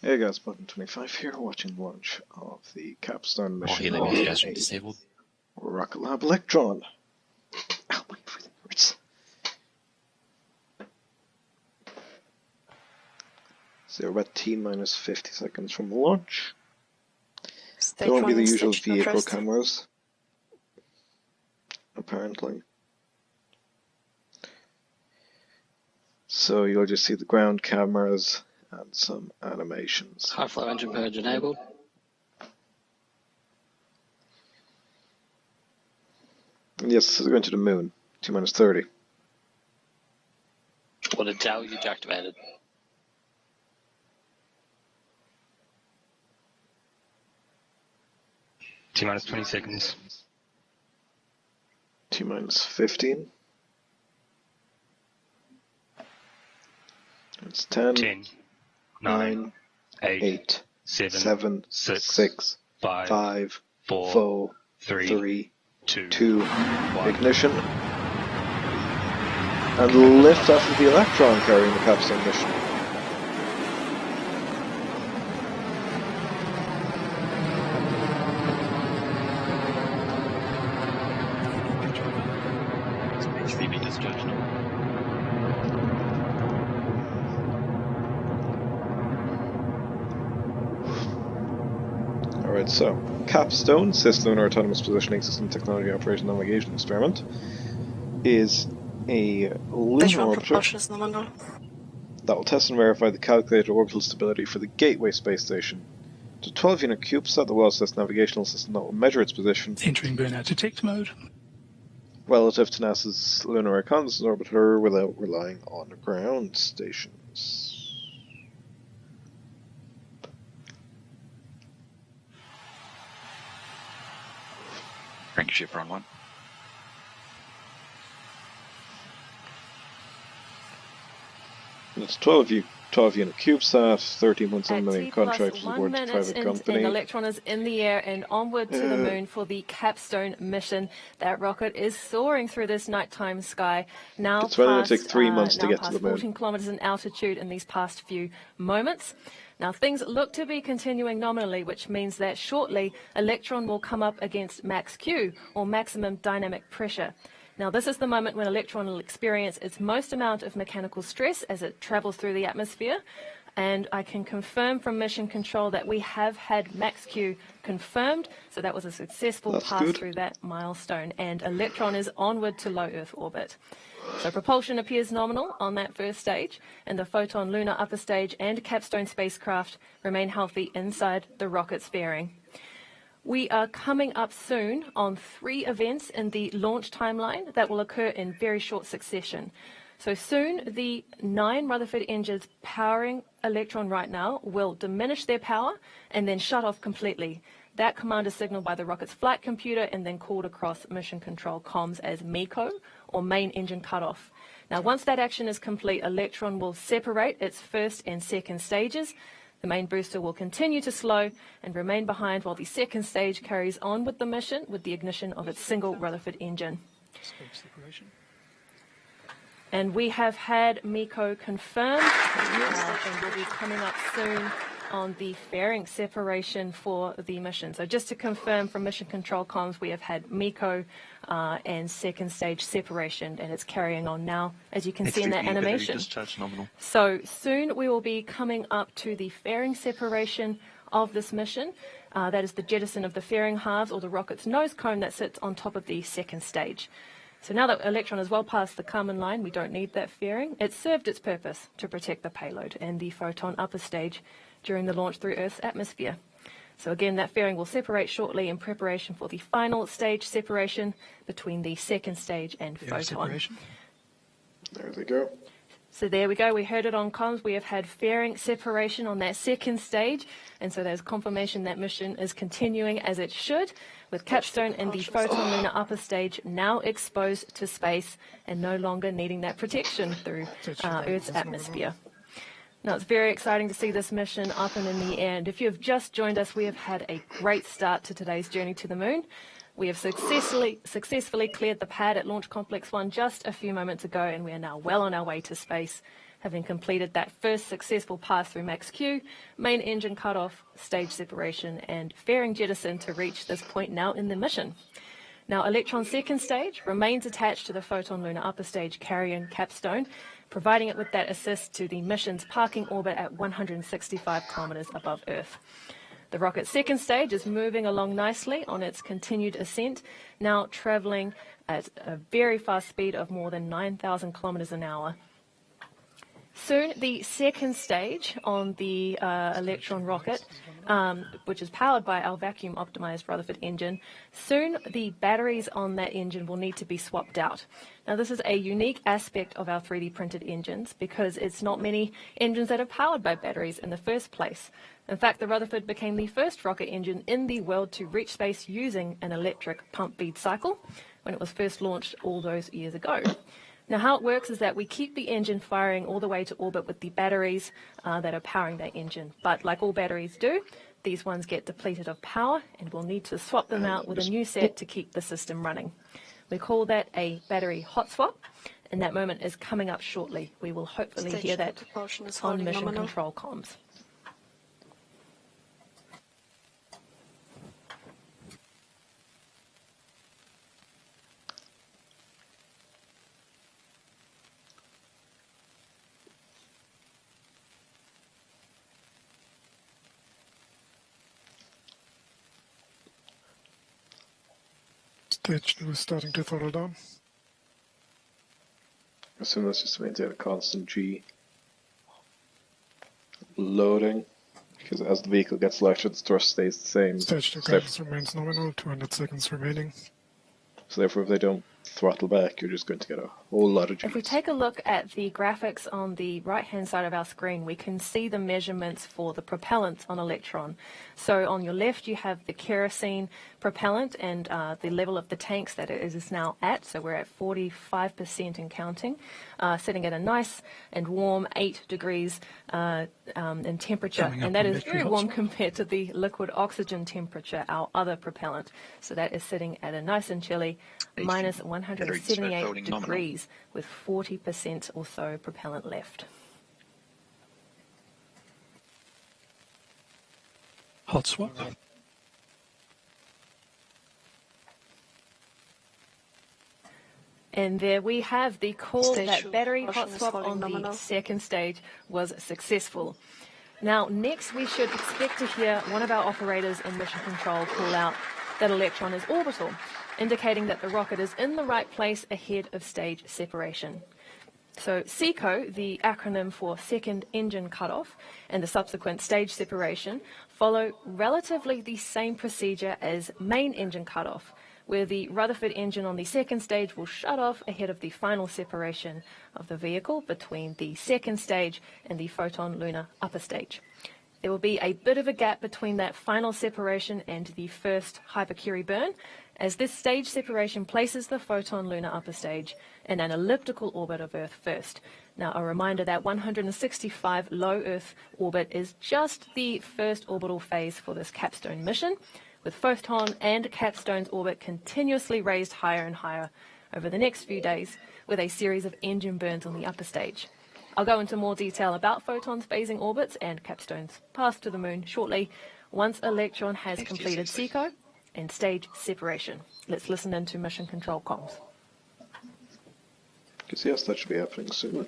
Hey guys, Button 25 here, watching the launch of the CAPSTONE mission All of healing disabled. Rocket Lab Electron. Ow, my breathing hurts. So we're about T-minus 50 seconds from the launch. There won't be the usual vehicle cameras, apparently. So you'll just see the ground cameras and some animations. High flow engine purge enabled. And yes, this is going to the moon, T-minus 30. What a deluge activated. T-minus 20 seconds. T-minus 15. It's 10, 9, 8, 7, 6, 5, 4, 3, 2, 1. Ignition. And lift off of the Electron carrying the CAPSTONE mission. Alright, so CAPSTONE, Cislunar Autonomous Positioning System Technology Operation Navigation Experiment, is a lunar orbiter that will test and verify the calculated orbital stability for the Gateway space station. It's a 12-unit CubeSat that will assess navigational system that will measure its position. Entering burnout detect mode. Relative to NASA's Lunar Reconnaissance Orbiter without relying on ground stations. Crank your ship on one. And it's 12-unit CubeSat, 13 months in the contract to board the private company. And Electron is in the air and onward to the moon for the CAPSTONE mission. That rocket is soaring through this nighttime sky. Now it's going to take 3 months to get to the moon. 14 kilometers in altitude in these past few moments. Now things look to be continuing nominally, which means that shortly Electron will come up against max Q, or maximum dynamic pressure. Now this is the moment when Electron will experience its most amount of mechanical stress as it travels through the atmosphere. And I can confirm from Mission Control that we have had max Q confirmed, so that was a successful pass through that milestone, and Electron is onward to low Earth orbit. So propulsion appears nominal on that first stage, and the Photon Lunar Upper Stage and CAPSTONE spacecraft remain healthy inside the rocket's fairing. We are coming up soon on 3 events in the launch timeline that will occur in very short succession. So soon, the 9 Rutherford engines powering Electron right now will diminish their power and then shut off completely. That command is signaled by the rocket's flight computer and then called across Mission Control comms as MECO, or main engine cutoff. Now once that action is complete, Electron will separate its first and second stages. The main booster will continue to slow and remain behind while the second stage carries on with the mission with the ignition of its single Rutherford engine. And we have had MECO confirmed, and will be coming up soon on the fairing separation for the mission. So just to confirm from Mission Control comms, we have had MECO and second stage separation, and it's carrying on now, as you can see in that animation. So soon we will be coming up to the fairing separation of this mission. That is the jettison of the fairing halves, or the rocket's nose cone that sits on top of the second stage. So now that Electron is well past the Kármán line, we don't need that fairing. It served its purpose to protect the payload and the Photon Upper Stage during the launch through Earth's atmosphere. So again, that fairing will separate shortly in preparation for the final stage separation between the second stage and Photon. There they go. So there we go, we heard it on comms. We have had fairing separation on that second stage, and so there's confirmation that mission is continuing as it should, with CAPSTONE and the Photon Lunar Upper Stage now exposed to space and no longer needing that protection through Earth's atmosphere. Now, it's very exciting to see this mission up and in the air, and if you have just joined us, we have had a great start to today's journey to the moon. We have successfully cleared the pad at Launch Complex 1 just a few moments ago, and we are now well on our way to space. Having completed that first successful pass through max Q, main engine cutoff, stage separation, and fairing jettison to reach this point now in the mission. Now, Electron's second stage remains attached to the Photon Lunar upper stage carrier CAPSTONE, providing it with that assist to the mission's parking orbit at 165 kilometers above Earth. The rocket's second stage is moving along nicely on its continued ascent, now traveling at a very fast speed of more than 9,000 kilometers an hour. Soon, the second stage on the Electron rocket, which is powered by our vacuum-optimized Rutherford engine, soon the batteries on that engine will need to be swapped out. Now, this is a unique aspect of our 3D printed engines because it's not many engines that are powered by batteries in the first place. In fact, the Rutherford became the first rocket engine in the world to reach space using an electric pump bead cycle when it was first launched all those years ago. Now, how it works is that we keep the engine firing all the way to orbit with the batteries that are powering that engine. But like all batteries do, these ones get depleted of power and we'll need to swap them out with a new set to keep the system running. We call that a battery hot swap, and that moment is coming up shortly. We will hopefully hear that on mission control comms. Stage 2 is starting to throttle down. I assume that's just to maintain a constant G. Loading, because as the vehicle gets lighter, the thrust stays the same. Stage 2 guidance remains nominal, 200 seconds remaining. So therefore, if they don't throttle back, you're just going to get a whole lot of Gs. If we take a look at the graphics on the right-hand side of our screen, we can see the measurements for the propellant on Electron. So on your left, you have the kerosene propellant and the level of the tanks that it is now at. So we're at 45% and counting, sitting at a nice and warm 8 degrees in temperature. And that is very warm compared to the liquid oxygen temperature, our other propellant. So that is sitting at a nice and chilly minus 178 degrees with 40% or so propellant left. Hot swap. And there we have the call that battery hot swap on the second stage was successful. Now, next we should expect to hear one of our operators in mission control call out that Electron is orbital, indicating that the rocket is in the right place ahead of stage separation. So SECO, the acronym for second engine cutoff, and the subsequent stage separation follow relatively the same procedure as main engine cutoff, where the Rutherford engine on the second stage will shut off ahead of the final separation of the vehicle between the second stage and the Photon Lunar upper stage. There will be a bit of a gap between that final separation and the first hypercurie burn, as this stage separation places the Photon Lunar upper stage in an elliptical orbit of Earth first. Now, a reminder that 165 low Earth orbit is just the first orbital phase for this CAPSTONE mission, with Photon and CAPSTONE's orbit continuously raised higher and higher over the next few days with a series of engine burns on the upper stage. I'll go into more detail about Photon's phasing orbits and CAPSTONE's path to the moon shortly, once Electron has completed SECO and stage separation. Let's listen into mission control comms. Because yes, that should be happening soon.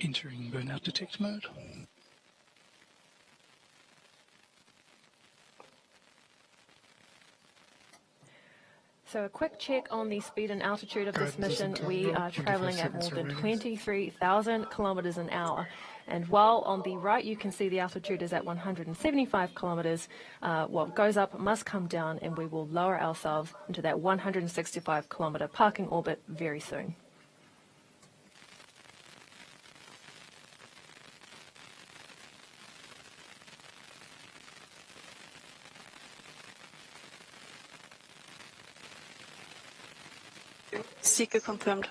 Entering burnout detect mode. So a quick check on the speed and altitude of this mission. We are traveling at more than 23,000 kilometers an hour. And while on the right you can see the altitude is at 175 kilometers, what goes up must come down, and we will lower ourselves into that 165 kilometer parking orbit very soon. Seeker confirmed.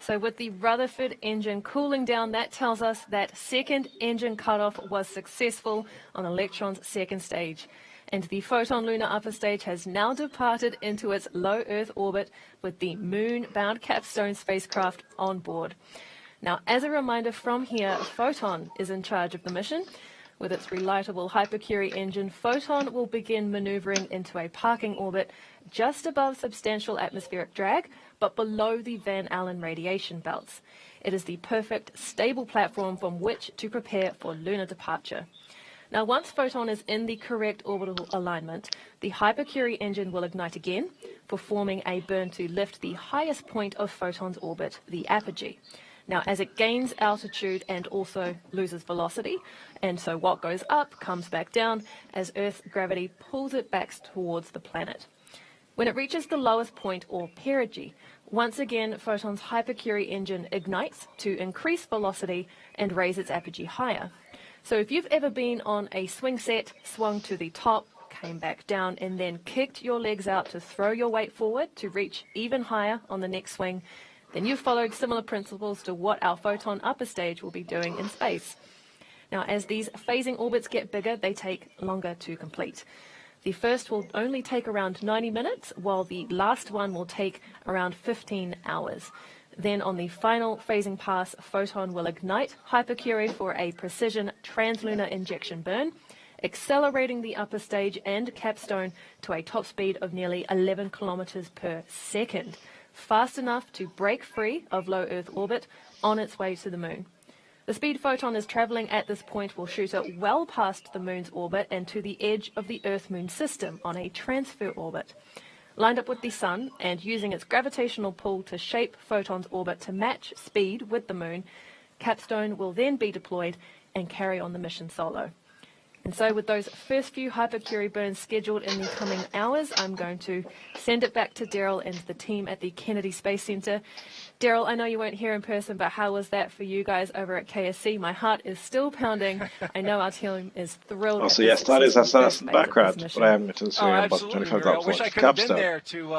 So with the Rutherford engine cooling down, that tells us that second engine cutoff was successful on Electron's second stage. And the Photon lunar upper stage has now departed into its low Earth orbit with the moon-bound CAPSTONE spacecraft on board. Now, as a reminder from here, Photon is in charge of the mission. With its relightable hypercurie engine, Photon will begin maneuvering into a parking orbit just above substantial atmospheric drag, but below the Van Allen radiation belts. It is the perfect, stable platform from which to prepare for lunar departure. Now, once Photon is in the correct orbital alignment, the hypercurie engine will ignite again, performing a burn to lift the highest point of Photon's orbit, the apogee. Now, as it gains altitude and also loses velocity, and so what goes up comes back down as Earth's gravity pulls it back towards the planet. When it reaches the lowest point, or perigee, once again Photon's hypercurie engine ignites to increase velocity and raise its apogee higher. So if you've ever been on a swing set, swung to the top, came back down, and then kicked your legs out to throw your weight forward to reach even higher on the next swing, then you've followed similar principles to what our Photon upper stage will be doing in space. Now, as these phasing orbits get bigger, they take longer to complete. The first will only take around 90 minutes, while the last one will take around 15 hours. Then on the final phasing pass, Photon will ignite hypercurie for a precision translunar injection burn, accelerating the upper stage and CAPSTONE to a top speed of nearly 11 kilometers per second. Fast enough to break free of low Earth orbit on its way to the moon. The speed Photon is traveling at this point will shoot it well past the moon's orbit and to the edge of the Earth-Moon system on a transfer orbit. Lined up with the sun and using its gravitational pull to shape Photon's orbit to match speed with the moon, CAPSTONE will then be deployed and carry on the mission solo. And so with those first few hypercurie burns scheduled in the coming hours, I'm going to send it back to Daryl and the team at the Kennedy Space Center. Daryl, I know you weren't here in person, but how was that for you guys over at KSC? My heart is still pounding. I know our team is thrilled. Also, yes, that's in the background, but I am going to say about 25,000 I wish I could have been there to